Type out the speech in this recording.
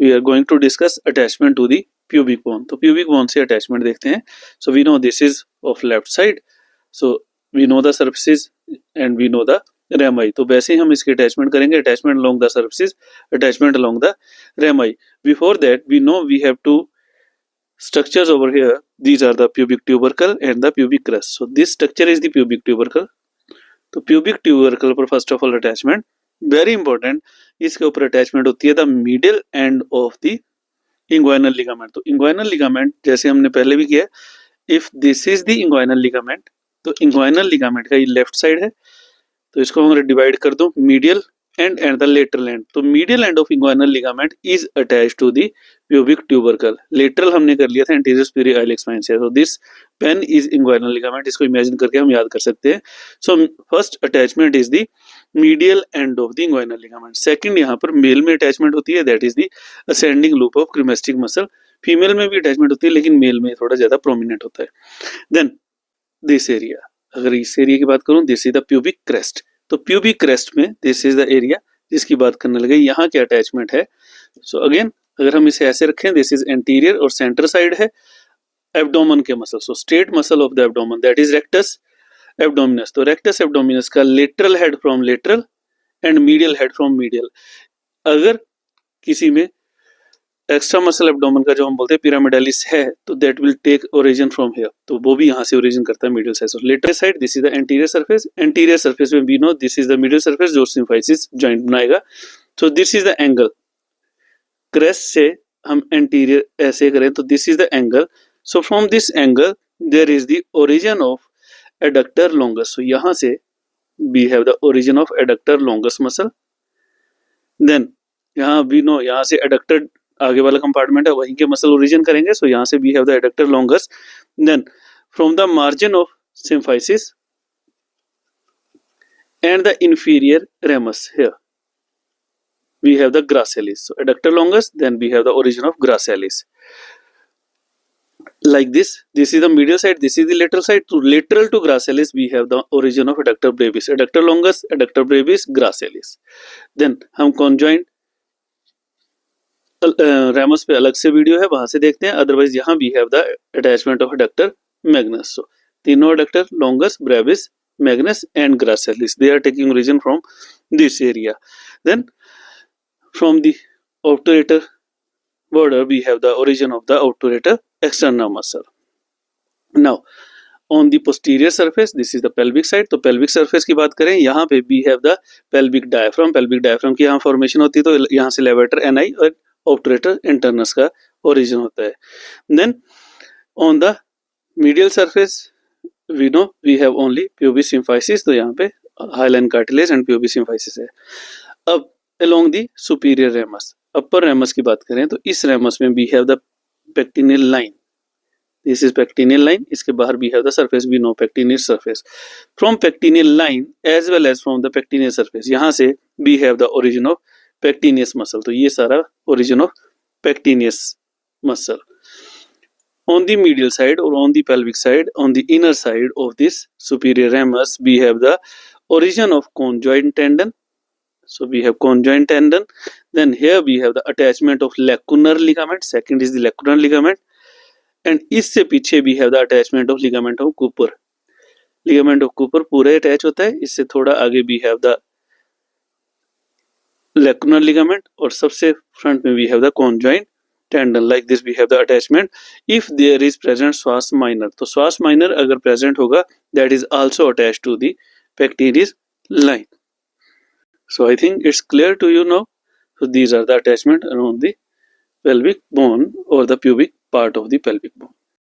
We are going to discuss attachment to the pubic bone. तो pubic bone से attachment देखते हैं. So we know this is of left side. So we know the surfaces and we know the rami. तो वैसे ही हम इसकी attachment करेंगे. Attachment along the surfaces, attachment along the rami. Before that we know we have two structures over here. These are the pubic tubercle and the pubic crest. So this structure is the pubic tubercle. तो pubic tubercle पर first of all attachment very important. इसके ऊपर attachment होती है the medial end of the inguinal ligament. तो inguinal ligament जैसे हमने पहले भी किया, if this is the inguinal ligament, तो इंग्वाइनल लिगामेंट का ये लेफ्ट साइड है, तो इसको हम डिवाइड कर दो medial end and the lateral end. तो medial end of inguinal ligament is attached to the pubic tubercle. Lateral हमने कर लिया था एंटीरियर सुपीरियर आइलेक स्पाइन से. तो this pen is inguinal ligament. इसको इमेजिन करके हम याद कर सकते हैं. So first attachment is the medial end of the inguinal ligament. Second यहाँ पर मेल में अटैचमेंट होती है, that is the ascending loop of cremasteric muscle. Female में भी अटैचमेंट होती है लेकिन मेल में थोड़ा ज्यादा प्रोमिनेंट होता है. देन दिस एरिया, अगर इस एरिया की बात करूं, this is the pubic crest. तो प्यूबिक क्रेस्ट में दिस इज द एरिया जिसकी बात करने लगे. यहाँ क्या अटैचमेंट है? सो अगेन अगर हम इसे ऐसे रखें, दिस इज एंटीरियर और सेंटर साइड है एब्डोमेन के muscle. So straight muscle of the abdomen that is rectus abdominis. तो रेक्टस एब्डोमिनस का lateral head from lateral and medial head from medial. अगर किसी में एक्स्ट्रा मसल एब्डोमेन का जो हम बोलते हैं पिरामिडालिस है, तो that will take origin from here. तो वो भी यहाँ से ओरिजिन करता है medial side. So lateral side this is the anterior surface. Anterior surface में we know this is the medial surface जो सिम्फाइसिस जॉइंट बनाएगा. So this is the angle. Crest से हम एंटीरियर ऐसे करें तो this is the angle. So from this angle there is the origin of adductor longus. सो यहाँ से we have the origin of adductor longus muscle. Then यहाँ we know यहाँ से एडक्टर आगे वाला कंपार्टमेंट है, वहीं के मसल ओरिजिन करेंगे. सो यहाँ से we have the adductor longus. Then from the margin of symphysis and the inferior ramus here we have the gracilis. So adductor longus, then we have the origin of gracilis. Like this is the medial side, this is the lateral side. To lateral to gracilis we have the origin of adductor brevis. Adductor longus, adductor brevis, gracilis. Then हम conjoint ramus पे अलग से video है, वहां से देखते हैं. Otherwise यहाँ we have the attachment of adductor magnus. So तीनों adductor longus, brevis, magnus and gracilis, they are taking origin from this area. Then from the obturator border we have the origin of the obturator external muscle. Now on the posterior surface this is the pelvic side. तो pelvic surface की बात करें, यहाँ पे we have the pelvic diaphragm. pelvic diaphragm की यहाँ formation होती है, तो यहाँ से levator ani और obturator internus का origin होता है. Then on the medial surface we know we have only pubis symphysis. तो यहाँ पे hyaline cartilage and pubis symphysis है. अब along the superior ramus, upper ramus की बात करें तो इस ramus में we have the pectineal line. This is pectineal line. इसके बाहर we have the surface, we know pectineal surface. From pectineal line as well as from the pectineal surface, यहाँ से we have the origin of pectineus muscle. तो ये सारा origin of pectineus muscle. On the medial side or on the pelvic side, on the inner side of this superior ramus, we have the origin of conjoint tendon. So we have conjoint tendon. Then here we have the attachment of lacunar ligament. Second is the lacunar ligament. And इससे पीछे we have the attachment of ligament of Cooper. Ligament of Cooper पूरा attach होता है. इससे थोड़ा आगे we have the lacunar ligament और सबसे front में we have the conjoint tendon. Like this we have the attachment. If there is present psoas minor, तो psoas minor अगर present होगा, that is also attached to the pectineus line. So I think it's clear to you now. So these are the attachment around the pelvic bone or the pubic part of the pelvic bone.